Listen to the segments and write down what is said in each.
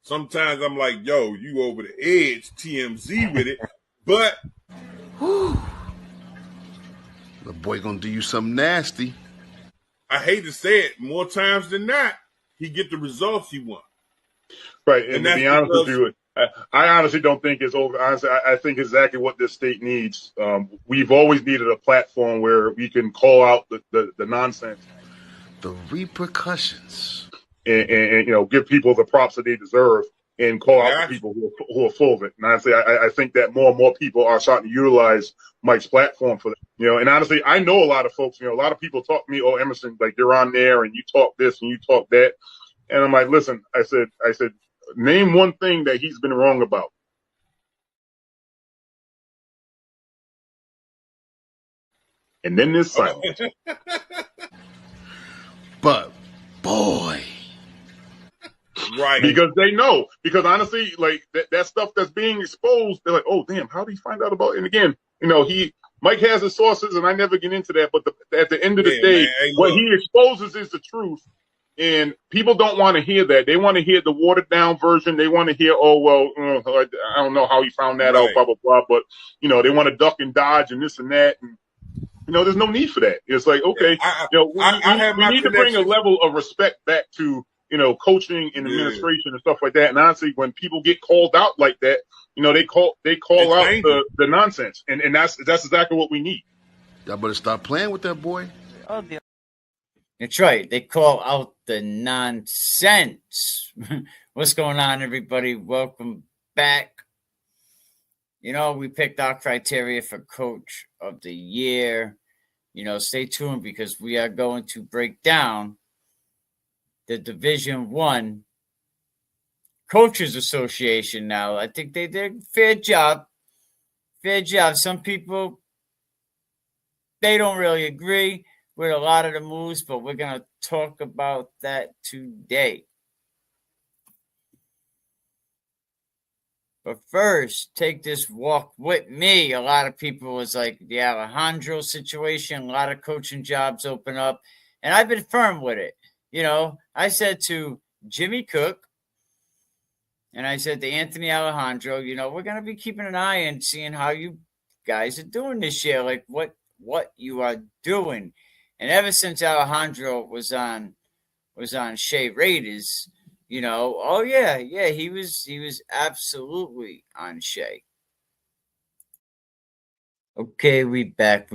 Sometimes I'm like, yo, you over the edge, TMZ with it. But The boy gonna do you something nasty. I hate to say it, more times than not, he get the results he wants. Right, and And to that's be honest with because you, I honestly don't think it's over. Honestly, I think exactly what this state needs. We've always needed a platform where we can call out the nonsense The repercussions. and give people the props that they deserve and I call out the got you. people who are full of it. And honestly, I think that more and more people are starting to utilize Mike's platform for that. And honestly, I know a lot of folks. A lot of people talk to me, "Oh, Emerson, like you're on there and you talk this and you talk that," and I'm like, "Listen," I said, name one thing that he's been wrong about. And then there's silence. But boy, Right. Because they know. Because honestly, like that stuff that's being exposed, they're like, "Oh, damn, how did he find out about it?" And again, Mike has his sources, and I never get into that. But at the end of the Yeah, day, man. Hey, what look. he exposes is the truth. And people don't want to hear that. They want to hear the watered down version. They want to hear, "Oh, well, I don't know how he found that out, Right. blah, blah, blah." But, they want to duck and dodge and this and that. And, there's no need for that. It's like, okay, I have we my need to bring a connections. level of respect back to, coaching and Yeah. administration and stuff like that. And honestly, when people get called out like that, they call It's out dangerous. the nonsense. And that's exactly what we need. y'all better stop playing with that boy. That's right. They call out the nonsense. What's going on, everybody? Welcome back. We picked our criteria for Coach of the Year. Stay tuned because we are going to break down the Division I Coaches Association now. I think they did a fair job. Fair job. Some people, they don't really agree with a lot of the moves, but we're going to talk about that today. But first, take this walk with me. A lot of people was like the Alejandro situation, a lot of coaching jobs open up, and I've been firm with it. I said to Jimmy Cook, and I said to Anthony Alejandro, we're going to be keeping an eye and seeing how you guys are doing this year, like what you are doing. And ever since Alejandro was on Shea Raiders, oh yeah, he was absolutely on Shea. Okay, we back,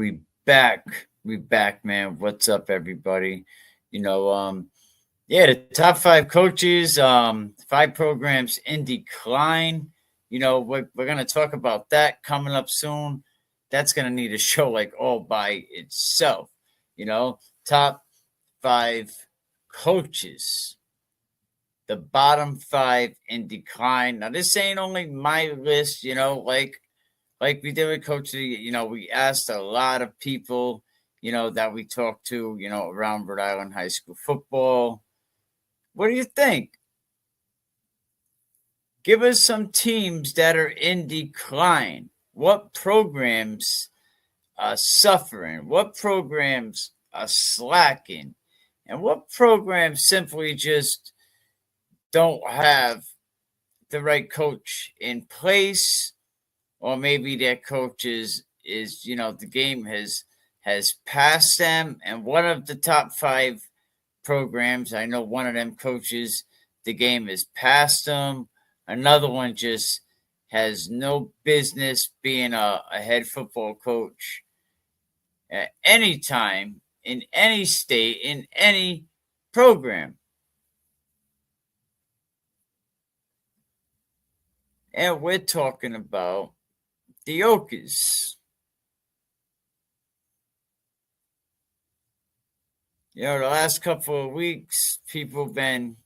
man. What's up, everybody? The top 5 coaches, 5 programs in decline. We're gonna talk about that coming up soon. That's gonna need a show like all by itself. Top 5 coaches. The bottom 5 in decline. Now, this ain't only my list, like we did with Coach Lee, we asked a lot of people, that we talked to, around Rhode Island high school football. What do you think? Give us some teams that are in decline. What programs are suffering? What programs are slacking? And what programs simply just don't have the right coach in place, or maybe their coach is the game has passed them. And one of the top 5 programs, I know one of them coaches, the game has passed them. Another one just has no business being a head football coach at any time, in any state, in any program. And we're talking about the Okies. The last couple of weeks, people have been,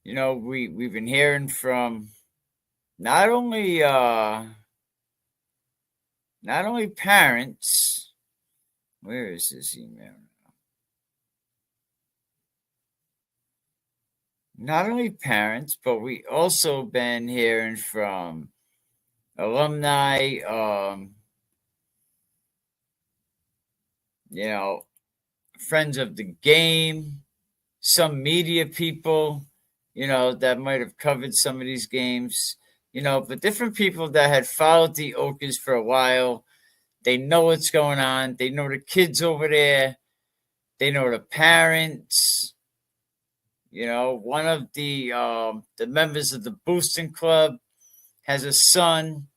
we've been hearing from not only parents. Where is this email? Not only parents, but we also been hearing from alumni, friends of the game, some media people, that might have covered some of these games, but different people that had followed the Oakers for a while. They know what's going on. They know the kids over there. They know the parents. One of the members of the boosting club has a son,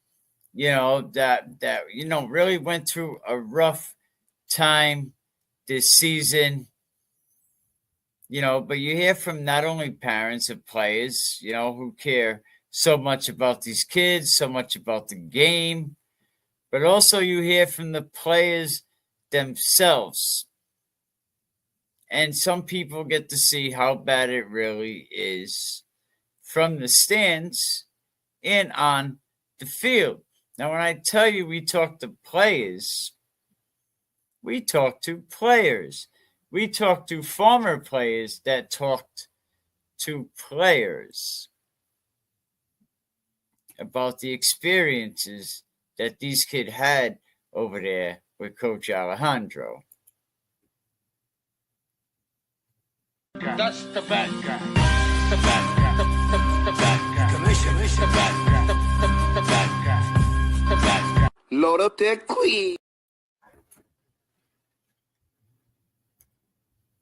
that really went through a rough time this season. But you hear from not only parents of players, who care so much about these kids, so much about the game, but also you hear from the players themselves. And some people get to see how bad it really is from the stands and on the field. Now, when I tell you we talk to players, we talk to players. We talk to former players that talked to players about the experiences that these kids had over there with Coach Alejandro. That's the bad guy. The bad guy. The bad guy. Commission. The bad guy. The bad guy. The bad guy. Load up that queen.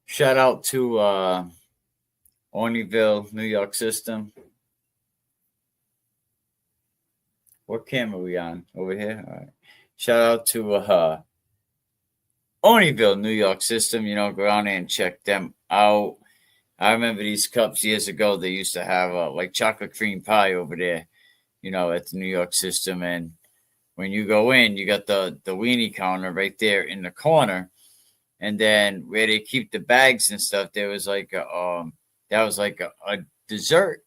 Shout out to Orneyville, New York system. What camera are we on? Over here? All right. Shout out to Orneyville, New York system. Go down there and check them out. I remember these cups years ago. They used to have like chocolate cream pie over there, at the New York system. And when you go in, you got the weenie counter right there in the corner. And then where they keep the bags and stuff, there was like a dessert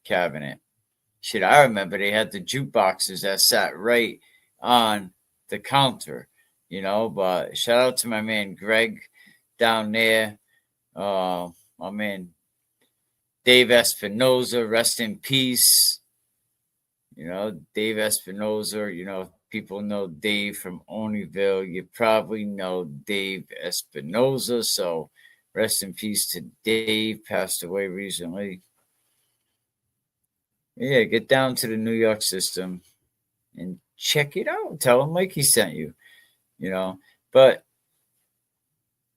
cabinet. Shit, I remember they had the jukeboxes that sat right on the counter, But shout out to my man Greg down there. My man Dave Espinoza, rest in peace. Dave Espinoza, people know Dave from Orneyville. You probably know Dave Espinoza. So rest in peace to Dave, passed away recently. Yeah, get down to the New York system and check it out. Tell him Mikey sent you, But,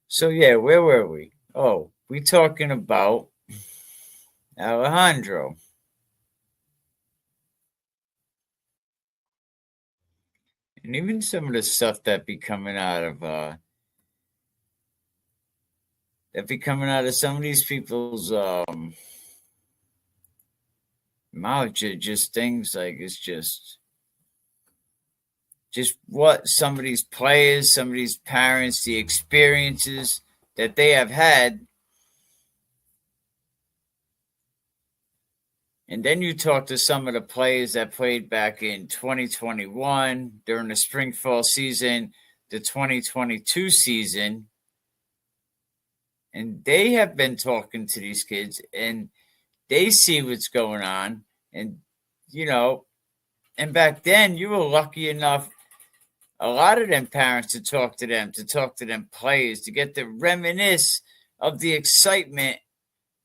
so yeah, where were we? Oh, we talking about Alejandro. And even some of the stuff that be coming out of some of these people's mouth, just things like it's just what some of these players, some of these parents, the experiences that they have had. And then you talk to some of the players that played back in 2021 during the spring fall season, the 2022 season. And they have been talking to these kids and they see what's going on. And, and back then you were lucky enough, a lot of them parents to talk to them players, to get to reminisce of the excitement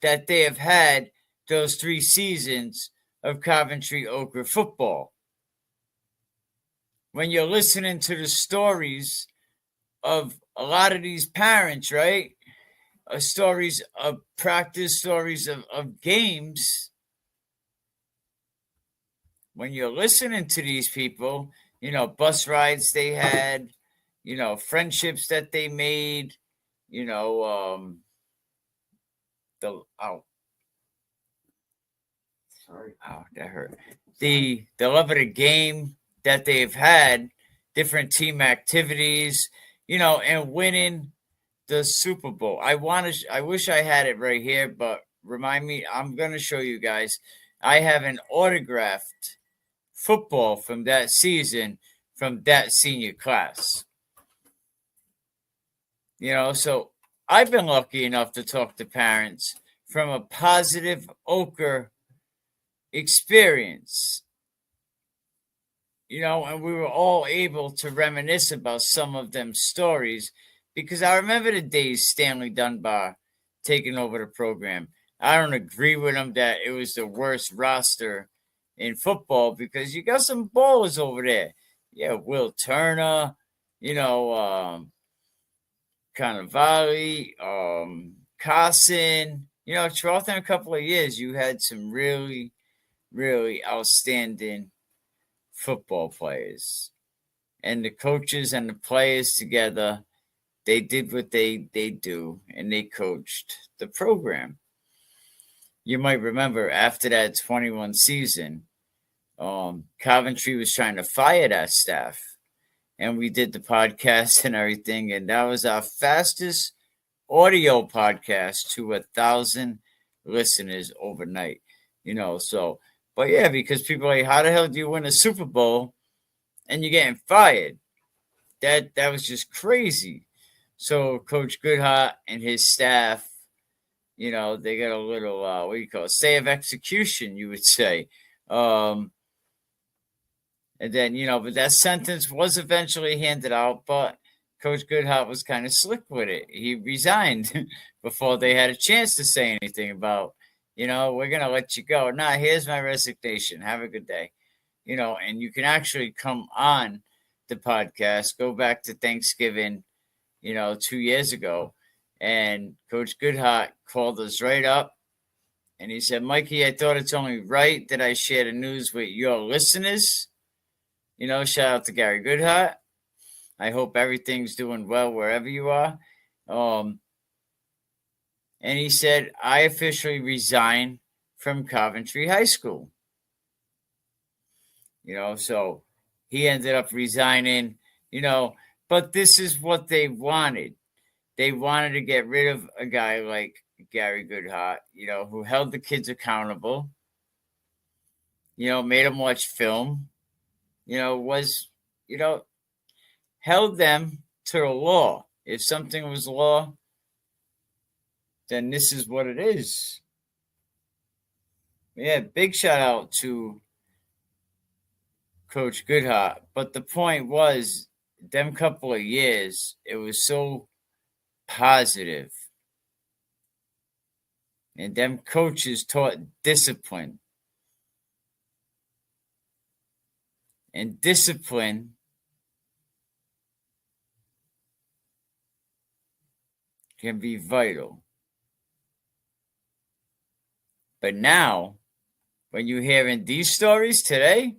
that they have had those 3 seasons of Coventry Ochre football. When you're listening to the stories of a lot of these parents, right? Stories of practice, stories of games. When you're listening to these people, bus rides they had, friendships that they made, that hurt. The love of the game that they've had, different team activities, and winning the Super Bowl. I wish I had it right here, but remind me, I'm going to show you guys. I have an autographed football from that season, from that senior class. So I've been lucky enough to talk to parents from a positive Ochre experience, and we were all able to reminisce about some of them stories, because I remember the days Stanley Dunbar taking over the program. I don't agree with him that it was the worst roster in football because you got some ballers over there. Yeah, Will Turner, Cannavale, Carson. Throughout a couple of years, you had some really, really outstanding football players. And the coaches and the players together, they did what they do, and they coached the program. You might remember after that 21 season, Coventry was trying to fire that staff. And we did the podcast and everything, and that was our fastest audio podcast to 1,000 listeners overnight. But yeah, because people are like, how the hell do you win a Super Bowl and you're getting fired? That was just crazy. So Coach Goodhart and his staff, they got a little, stay of execution, you would say. And then, but that sentence was eventually handed out, but Coach Goodhart was kind of slick with it. He resigned before they had a chance to say anything about, we're going to let you go. Nah, here's my resignation. Have a good day. And you can actually come on the podcast, go back to Thanksgiving, 2 years ago. And Coach Goodhart called us right up. And he said, Mikey, I thought it's only right that I share the news with your listeners. Shout out to Gary Goodhart. I hope everything's doing well wherever you are. And he said, I officially resign from Coventry High School. So he ended up resigning, but this is what they wanted. They wanted to get rid of a guy like Gary Goodhart, who held the kids accountable, made them watch film, held them to the law. If something was law, then this is what it is. Yeah, big shout out to Coach Goodhart. But the point was, them couple of years, it was so positive. And them coaches taught discipline. And discipline can be vital. But now, when you're hearing these stories today,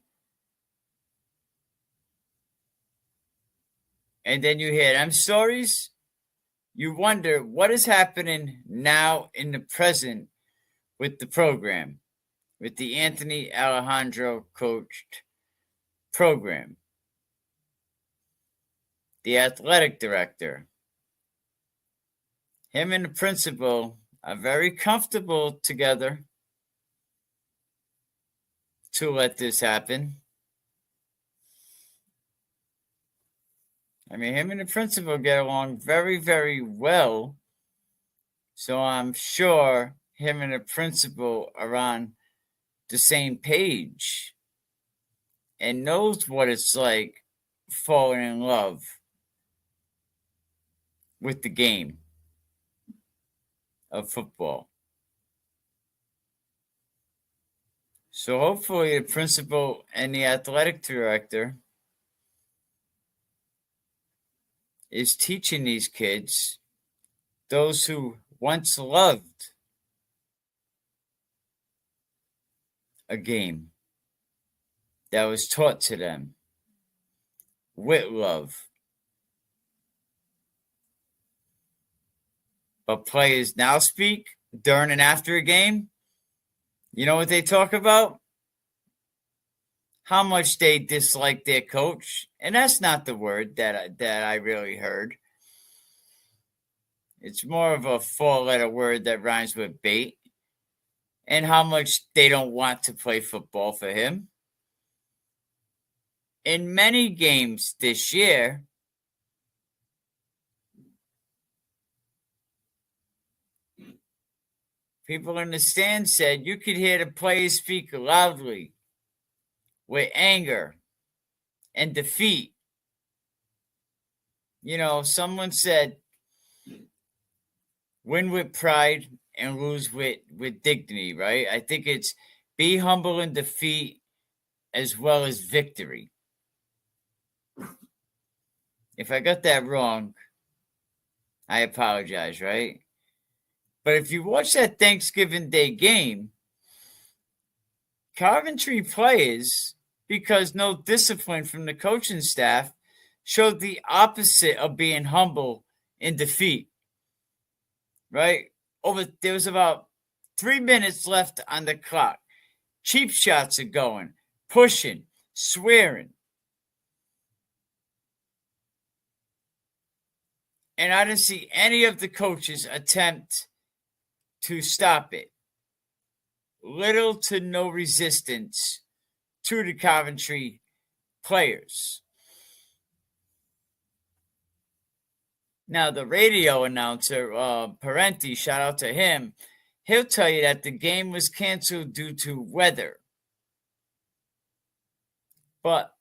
and then you hear them stories, you wonder what is happening now in the present with the program, with the Anthony Alejandro coached program. The athletic director, him and the principal are very comfortable together to let this happen. I mean, him and the principal get along very, very well. So I'm sure him and the principal are on the same page and knows what it's like falling in love with the game of football. So hopefully the principal and the athletic director is teaching these kids, those who once loved a game that was taught to them with love. But players now speak during and after a game. You know what they talk about? How much they dislike their coach. And that's not the word that I really heard. It's more of a four-letter word that rhymes with bait. And how much they don't want to play football for him. In many games this year, people in the stands said you could hear the players speak loudly with anger and defeat. Someone said, win with pride and lose with dignity, right? I think it's be humble in defeat as well as victory. If I got that wrong, I apologize, right? But if you watch that Thanksgiving Day game, Coventry players, because no discipline from the coaching staff, showed the opposite of being humble in defeat, right? There was about 3 minutes left on the clock. Cheap shots are going, pushing, swearing. And I didn't see any of the coaches attempt to stop it. Little to no resistance to the Coventry players. Now, the radio announcer, Parenti, shout out to him, he'll tell you that the game was canceled due to weather. But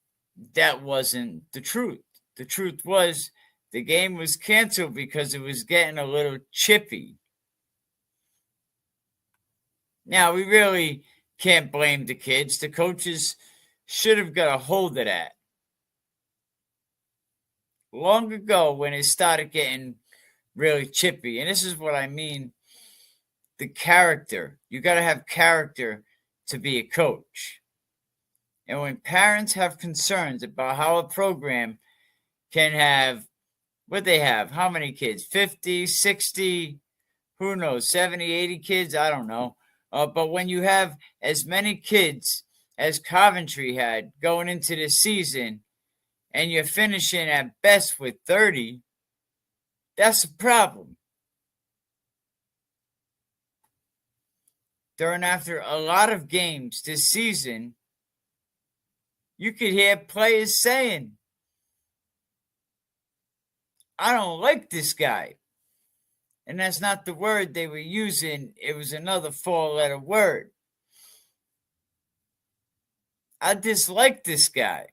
that wasn't the truth. The truth was the game was canceled because it was getting a little chippy. Now, we really can't blame the kids. The coaches should have got a hold of that long ago when it started getting really chippy. And this is what I mean, the character. You got to have character to be a coach. And when parents have concerns about how a program can have, what they have, how many kids, 50, 60, who knows, 70, 80 kids, I don't know. But when you have as many kids as Coventry had going into the season, and you're finishing at best with 30, that's a problem. During after a lot of games this season, you could hear players saying, I don't like this guy. And that's not the word they were using. It was another 4-letter word. I dislike this guy.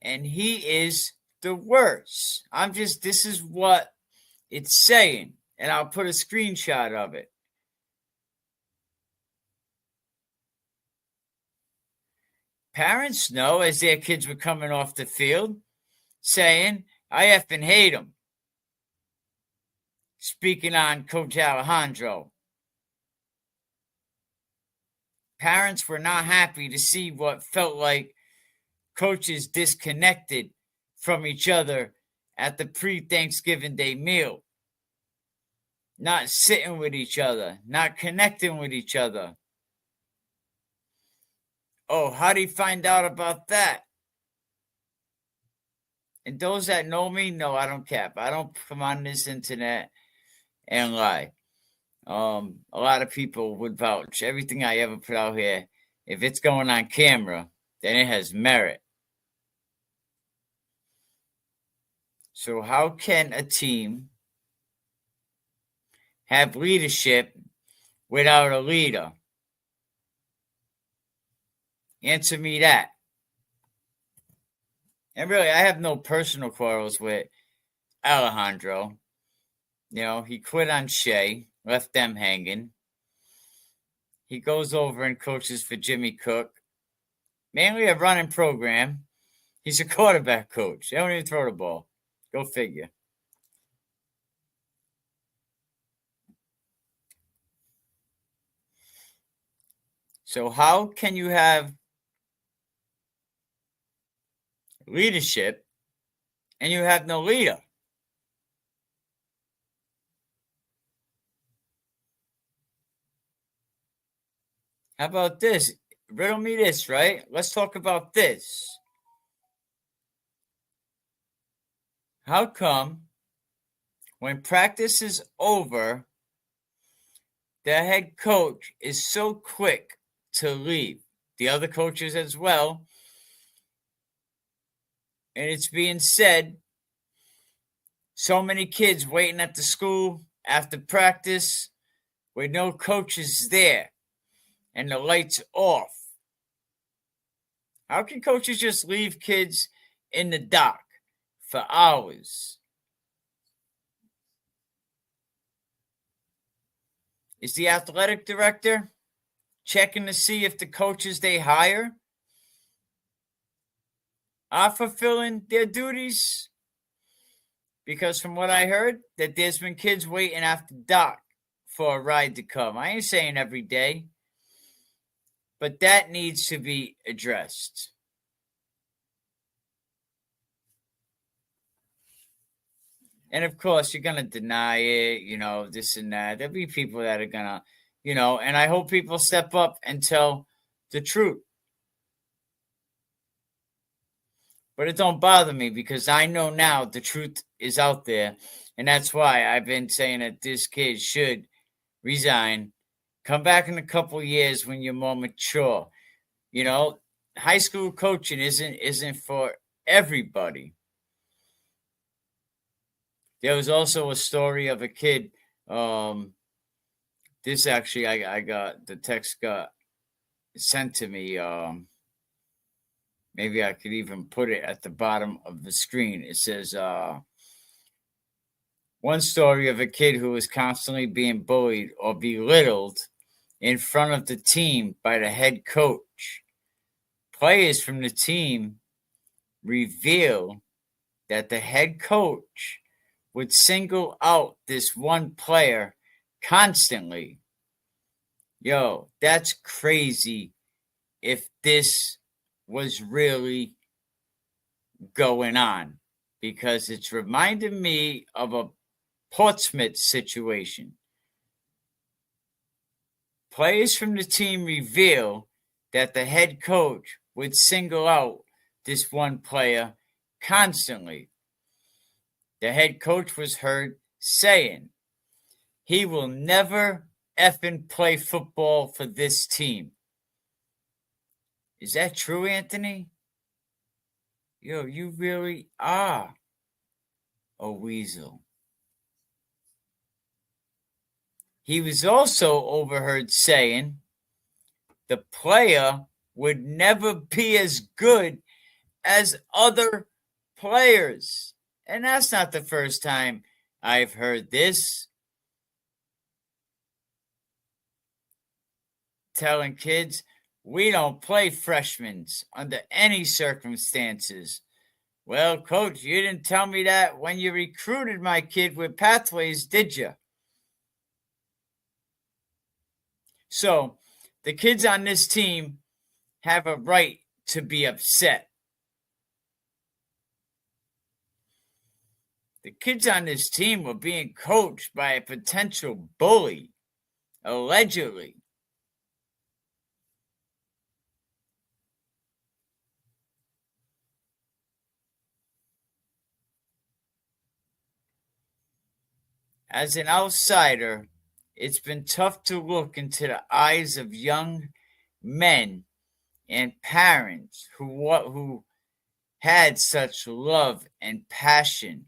And he is the worst. This is what it's saying. And I'll put a screenshot of it. Parents know as their kids were coming off the field saying, I effing hate him. Speaking on Coach Alejandro. Parents were not happy to see what felt like coaches disconnected from each other at the pre-Thanksgiving Day meal. Not sitting with each other, not connecting with each other. Oh, how do you find out about that? And those that know me, no, I don't cap. I don't come on this internet and lie. A lot of people would vouch. Everything I ever put out here, if it's going on camera, then it has merit. So how can a team have leadership without a leader? Answer me that. And really, I have no personal quarrels with Alejandro. You know, he quit on Shea, left them hanging. He goes over and coaches for Jimmy Cook. Mainly a running program. He's a quarterback coach. They don't even throw the ball. Go figure. So how can you have leadership and you have no leader? How about this? Riddle me this, right? Let's talk about this. How come when practice is over, the head coach is so quick to leave? The other coaches as well. And it's being said, so many kids waiting at the school after practice with no coaches there and the lights off. How can coaches just leave kids in the dock for hours? Is the athletic director checking to see if the coaches they hire are fulfilling their duties? Because from what I heard, that there's been kids waiting after dark for a ride to come. I ain't saying every day, but that needs to be addressed. And of course, you're going to deny it, this and that. There'll be people that are going to, and I hope people step up and tell the truth. But it don't bother me because I know now the truth is out there. And that's why I've been saying that this kid should resign, come back in a couple of years when you're more mature. High school coaching isn't for everybody. There was also a story of a kid. This actually, I got the text got sent to me. Maybe I could even put it at the bottom of the screen. It says, one story of a kid who was constantly being bullied or belittled in front of the team by the head coach. Players from the team reveal that the head coach would single out this one player constantly. Yo, that's crazy if this was really going on, because it's reminding me of a Portsmouth situation. Players from the team reveal that the head coach would single out this one player constantly. The head coach was heard saying he will never effing play football for this team. Is that true, Anthony? Yo, you really are a weasel. He was also overheard saying the player would never be as good as other players. And that's not the first time I've heard this. Telling kids, we don't play freshmen under any circumstances. Well, coach, you didn't tell me that when you recruited my kid with pathways, did you? So the kids on this team have a right to be upset. The kids on this team were being coached by a potential bully, allegedly. As an outsider, it's been tough to look into the eyes of young men and parents who had such love and passion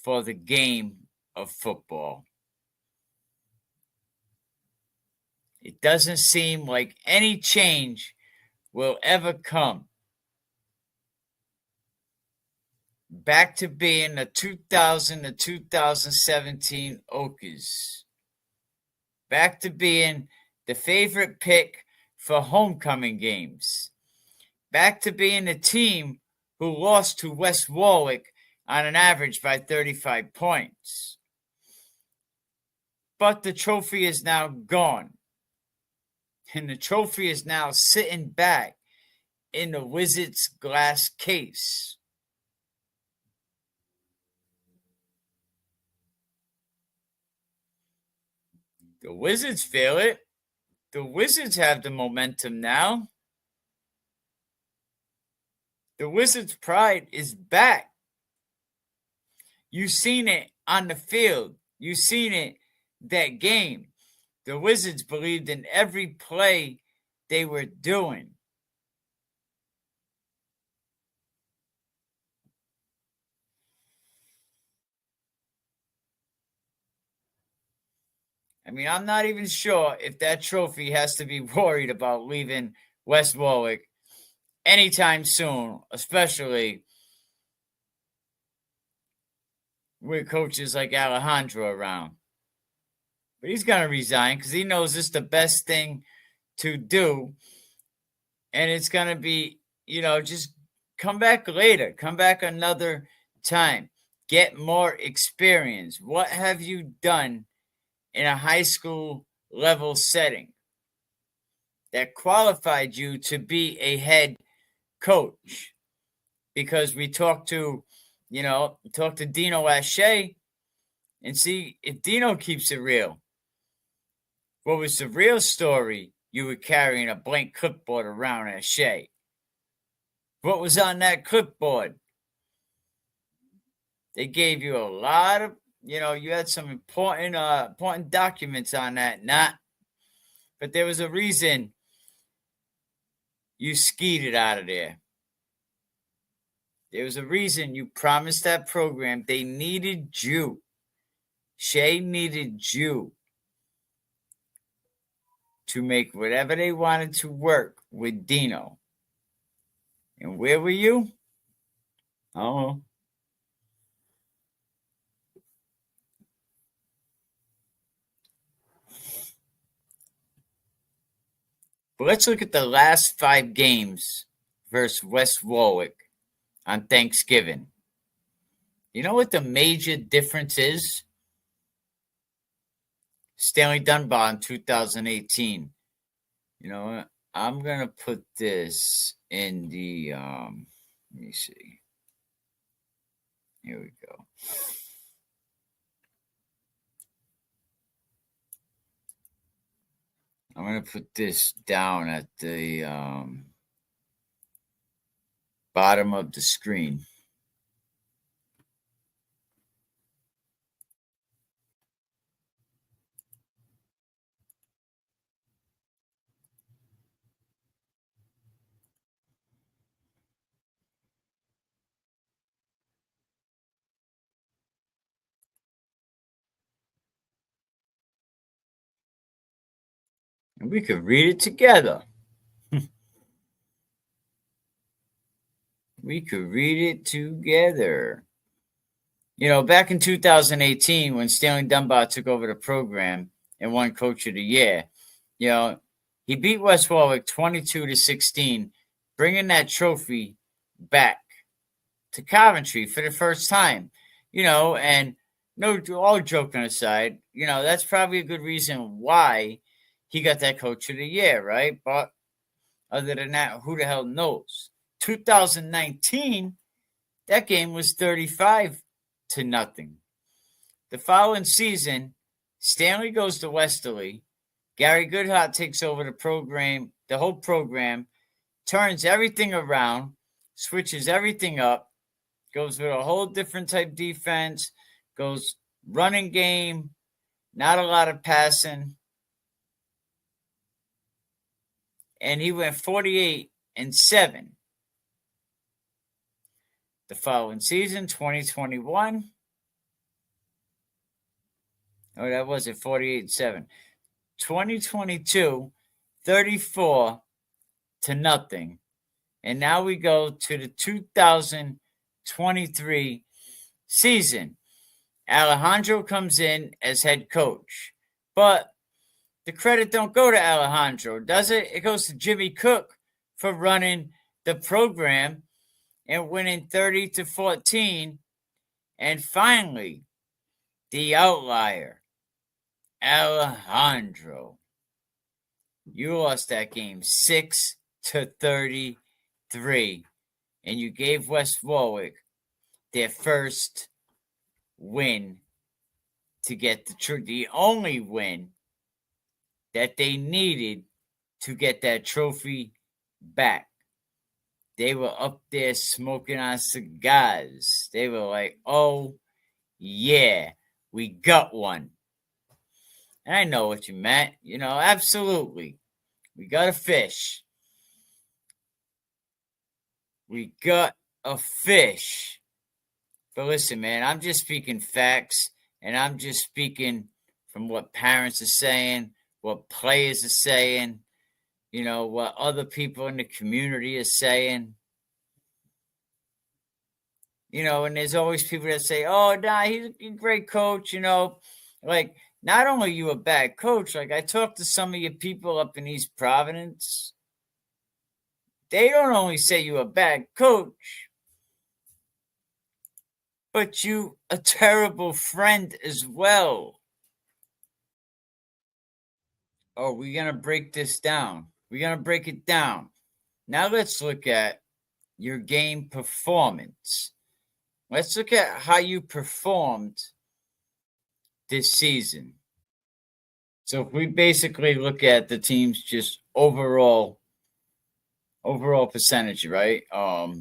for the game of football. It doesn't seem like any change will ever come back to being the 2000 to 2017 Okies. Back to being the favorite pick for homecoming games. Back to being the team who lost to West Warwick on an average by 35 points. But the trophy is now gone. And the trophy is now sitting back in the Wizards' glass case. The Wizards feel it. The Wizards have the momentum now. The Wizards' pride is back. You've seen it on the field. You've seen it that game. The Wizards believed in every play they were doing. I mean, I'm not even sure if that trophy has to be worried about leaving West Warwick anytime soon, especially with coaches like Alejandro around. But he's going to resign because he knows it's the best thing to do. And it's going to be, just come back later. Come back another time. Get more experience. What have you done in a high school level setting that qualified you to be a head coach? Because we talked to Dino Lachey and see if Dino keeps it real. What was the real story? You were carrying a blank clipboard around at Shea. What was on that clipboard? They gave you a lot of, you had some important documents on that, but there was a reason you skeeted out of there. There was a reason you promised that program. They needed you. Shea needed you to make whatever they wanted to work with Dino. And where were you? I don't know. But let's look at the last 5 games versus West Warwick on Thanksgiving. You know what the major difference is? Stanley Dunbar in 2018. You know what? I'm going to put this in the, let me see. Here we go. I'm going to put this down at the bottom of the screen. And we could read it together. We could read it together. Back in 2018, when Stanley Dunbar took over the program and won Coach of the Year, he beat West Warwick 22-16, bringing that trophy back to Coventry for the first time. And no, all joking aside, that's probably a good reason why he got that Coach of the Year, right? But other than that, who the hell knows? 2019, that game was 35-0. The following season, Stanley goes to Westerly. Gary Goodhart takes over the whole program, turns everything around, switches everything up, goes with a whole different type defense, goes running game, not a lot of passing. And he went 48-7. The following season, 2021. Oh, that was it, 48-7. 2022, 34-0. And now we go to the 2023 season. Alejandro comes in as head coach. But the credit don't go to Alejandro, does it? It goes to Jimmy Cook for running the program and winning 30-14. And finally, the outlier, Alejandro. You lost that game 6-33, and you gave West Warwick their first win to get the only win that they needed to get that trophy back. They were up there smoking on cigars. They were like, oh, yeah, we got one. And I know what you meant. Absolutely. We got a fish. We got a fish. But listen, man, I'm just speaking facts, and I'm just speaking from what parents are saying, what players are saying, what other people in the community are saying. And there's always people that say, oh, nah, he's a great coach, like, not only are you a bad coach, like I talked to some of your people up in East Providence, they don't only say you're a bad coach, but you a terrible friend as well. Oh, we're going to break this down. We're going to break it down. Now let's look at your game performance. Let's look at how you performed this season. So if we basically look at the team's just overall percentage, right? I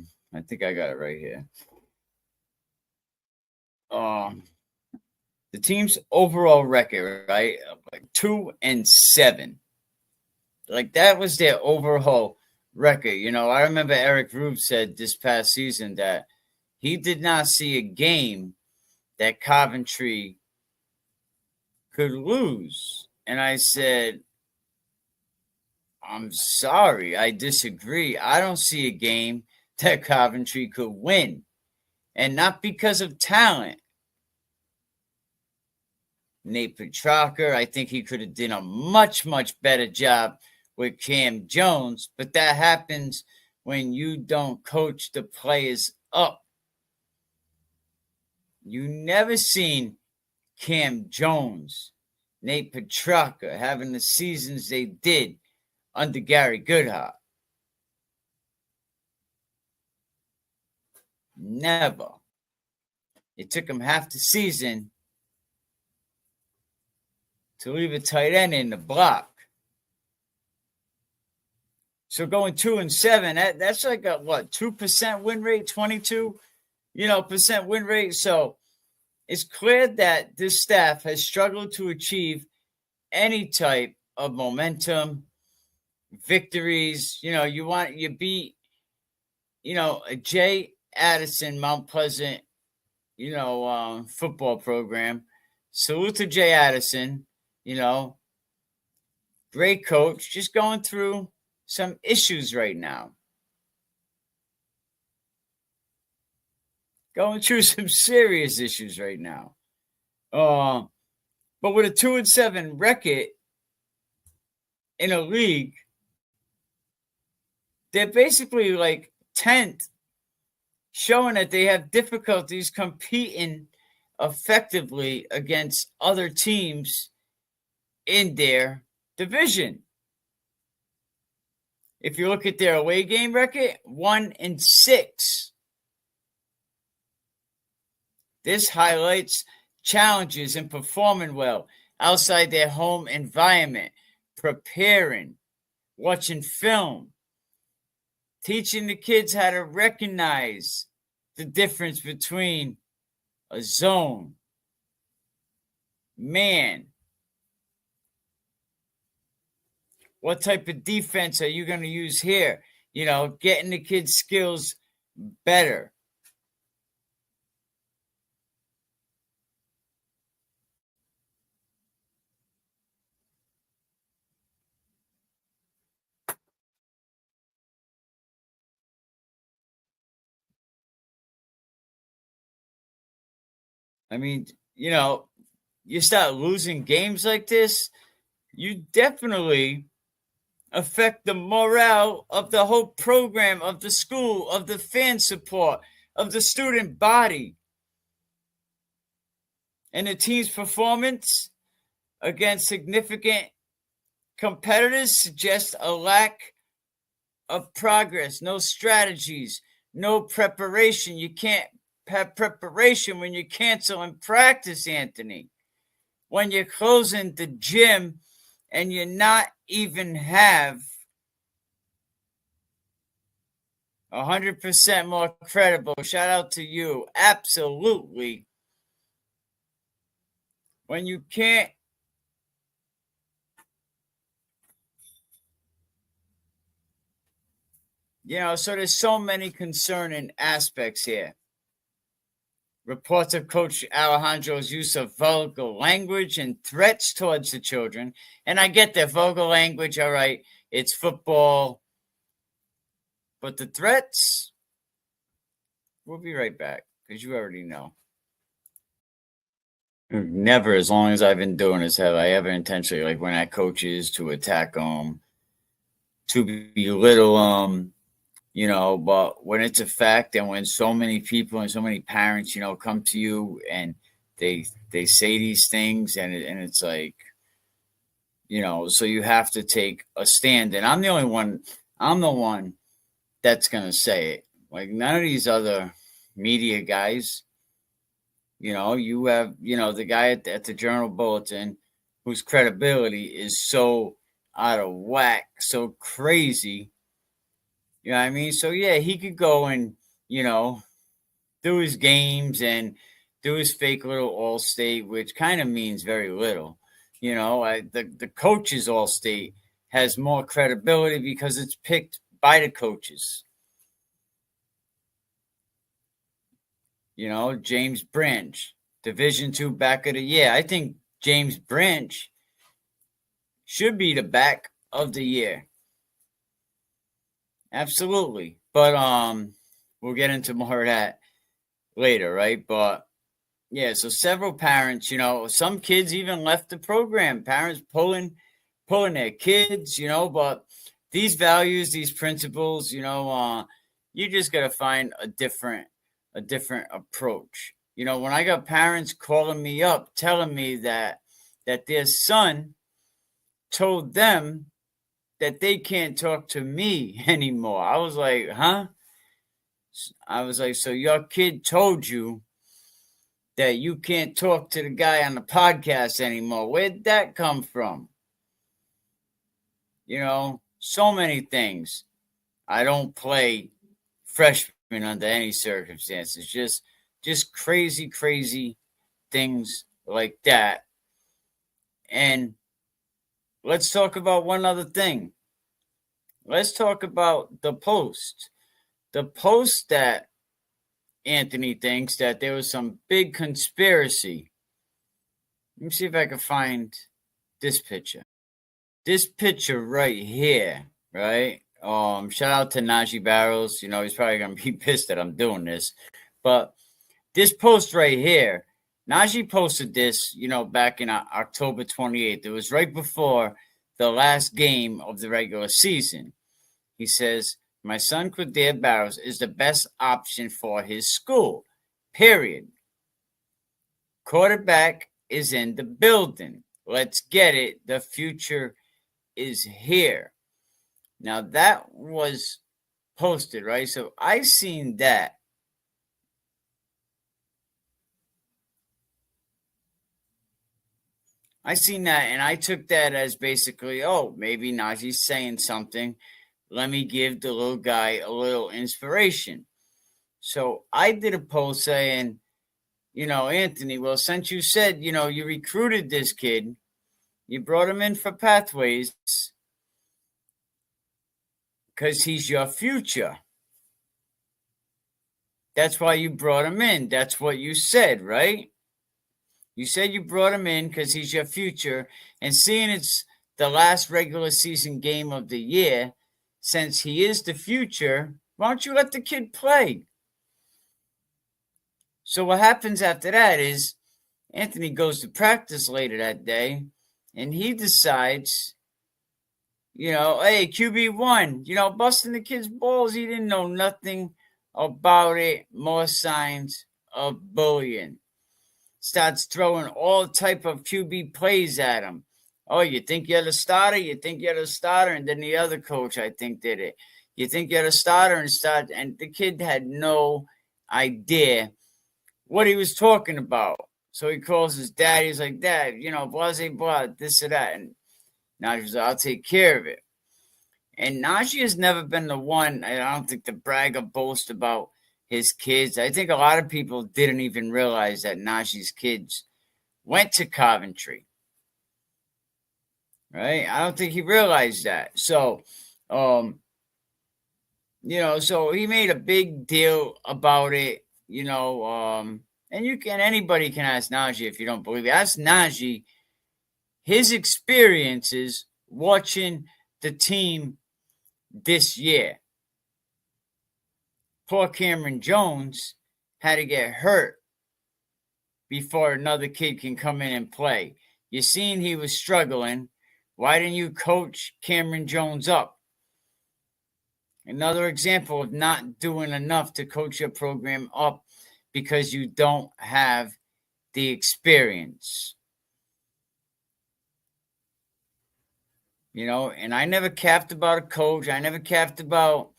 think I got it right here. The team's overall record, right? Like 2-7. Like that was their overall record. You know, I remember Eric Rube said this past season that he did not see a game that Coventry could lose. And I said, I'm sorry, I disagree. I don't see a game that Coventry could win. And not because of talent. Nate Petrarca, I think he could have done a much, much better job with Cam Jones. But that happens when you don't coach the players up. You never seen Cam Jones, Nate Petrarca having the seasons they did under Gary Goodhart. Never. It took him half the season to leave a tight end in the block. So going 2-7, that's like a 2% win rate, 22, percent win rate. So it's clear that this staff has struggled to achieve any type of momentum, victories. You beat, a Jay Addison Mount Pleasant, football program. Salute to Jay Addison. Great coach, just going through some issues right now. Going through some serious issues right now. But with a 2-7 record in a league, they're basically like 10th, showing that they have difficulties competing effectively against other teams in their division. If you look at their away game record, 1-6. This highlights challenges in performing well outside their home environment, preparing, watching film, teaching the kids how to recognize the difference between a zone, man. What type of defense are you going to use here? Getting the kids' skills better. I mean, you start losing games like this, you definitely affect the morale of the whole program, of the school, of the fan support, of the student body. And the team's performance against significant competitors suggests a lack of progress, no strategies, no preparation. You can't have preparation when you're canceling practice, Anthony. When you're closing the gym and you're not even have 100% more credible. Shout out to you. Absolutely. When you can't so there's so many concerning aspects here. Reports of Coach Alejandro's use of vulgar language and threats towards the children. And I get that vulgar language, all right, it's football. But the threats, we'll be right back because you already know. Never, as long as I've been doing this, have I ever intentionally like when at coaches to attack to belittle but when it's a fact and when so many people and so many parents, come to you and they say these things and it's like, so you have to take a stand. And I'm the one that's gonna say it. Like none of these other media guys, you have, the guy at the Journal Bulletin whose credibility is so out of whack, so crazy. You know what I mean? So yeah, he could go and, do his games and do his fake little all state, which kind of means very little. The coaches all state has more credibility because it's picked by the coaches. James Branch, Division II back of the year. I think James Branch should be the back of the year. Absolutely. But we'll get into more of that later, right? But yeah, so several parents, some kids even left the program. Parents pulling their kids, but these values, these principles, you just got to find a different approach. When I got parents calling me up telling me that their son told them that they can't talk to me anymore. I was like, huh? I was like, so your kid told you that you can't talk to the guy on the podcast anymore. Where'd that come from? So many things. I don't play freshman under any circumstances. Just crazy things like that. And let's talk about one other thing. Let's talk about the post. The post that Anthony thinks that there was some big conspiracy. Let me see if I can find this picture. This picture right here, right? Shout out to Najee Barrows. He's probably going to be pissed that I'm doing this. But this post right here, Najee posted this, back in October 28th. It was right before the last game of the regular season. He says, my son, Quadir Barrows, is the best option for his school, period. Quarterback is in the building. Let's get it. The future is here. Now, that was posted, right? So I seen that. And I took that as basically, maybe Najee's saying something. Let me give the little guy a little inspiration. So I did a post saying, Anthony, well, since you said, you recruited this kid, you brought him in for pathways because he's your future. That's why you brought him in. That's what you said, right? You said you brought him in because he's your future. And seeing it's the last regular season game of the year, since he is the future, why don't you let the kid play? So what happens after that is Anthony goes to practice later that day, and he decides, hey, QB1, busting the kid's balls. He didn't know nothing about it. More signs of bullying. Starts throwing all type of QB plays at him. Oh, you think you're the starter? You think you're the starter? And then the other coach, I think, did it. You think you're the starter and the kid had no idea what he was talking about. So he calls his dad. He's like, Dad, blase, blah, this or that. And Najee's like, I'll take care of it. And Najee has never been the one, I don't think, to brag or boast about his kids. I think a lot of people didn't even realize that Najee's kids went to Coventry. Right? I don't think he realized that. So, so he made a big deal about it, and anybody can ask Najee if you don't believe it. Ask Najee his experiences watching the team this year. Poor Cameron Jones had to get hurt before another kid can come in and play. You seen he was struggling. Why didn't you coach Cameron Jones up? Another example of not doing enough to coach your program up because you don't have the experience. You know, and I never capped about a coach. I never capped about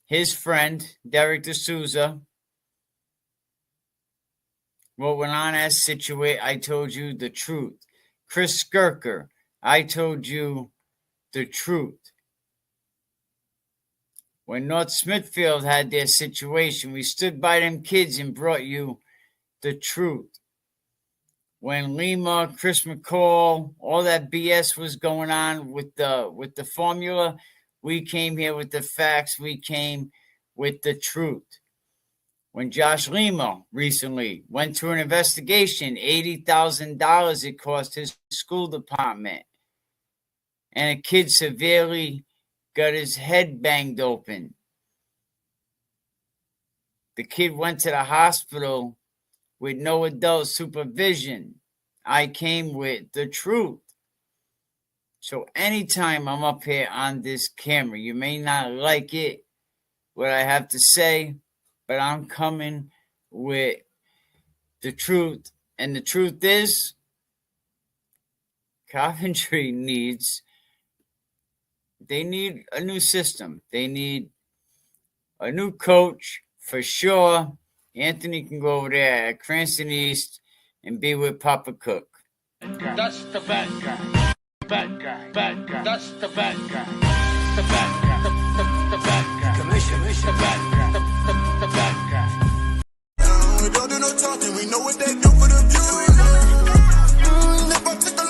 his friend, Derek D'Souza. What went on as situated, I told you the truth. Chris Skirker, I told you the truth. When North Smithfield had their situation, we stood by them kids and brought you the truth. When Lima, Chris McCall, all that BS was going on with the formula, we came here with the facts. We came with the truth. When Josh Lima recently went through an investigation, $80,000 it cost his school department, and a kid severely got his head banged open. The kid went to the hospital with no adult supervision. I came with the truth. So anytime I'm up here on this camera, you may not like it, what I have to say, but I'm coming with the truth. And the truth is, Coventry needs a new system. They need a new coach for sure. Anthony can go over there at Cranston East and be with Papa Cook. That's the bad guy. Bad guy. Bad guy. That's the bad guy. The bad guy. The bad guy. Commission. The bad guy. The bad guy. We don't do no talking. We know what they do for the view. If I take a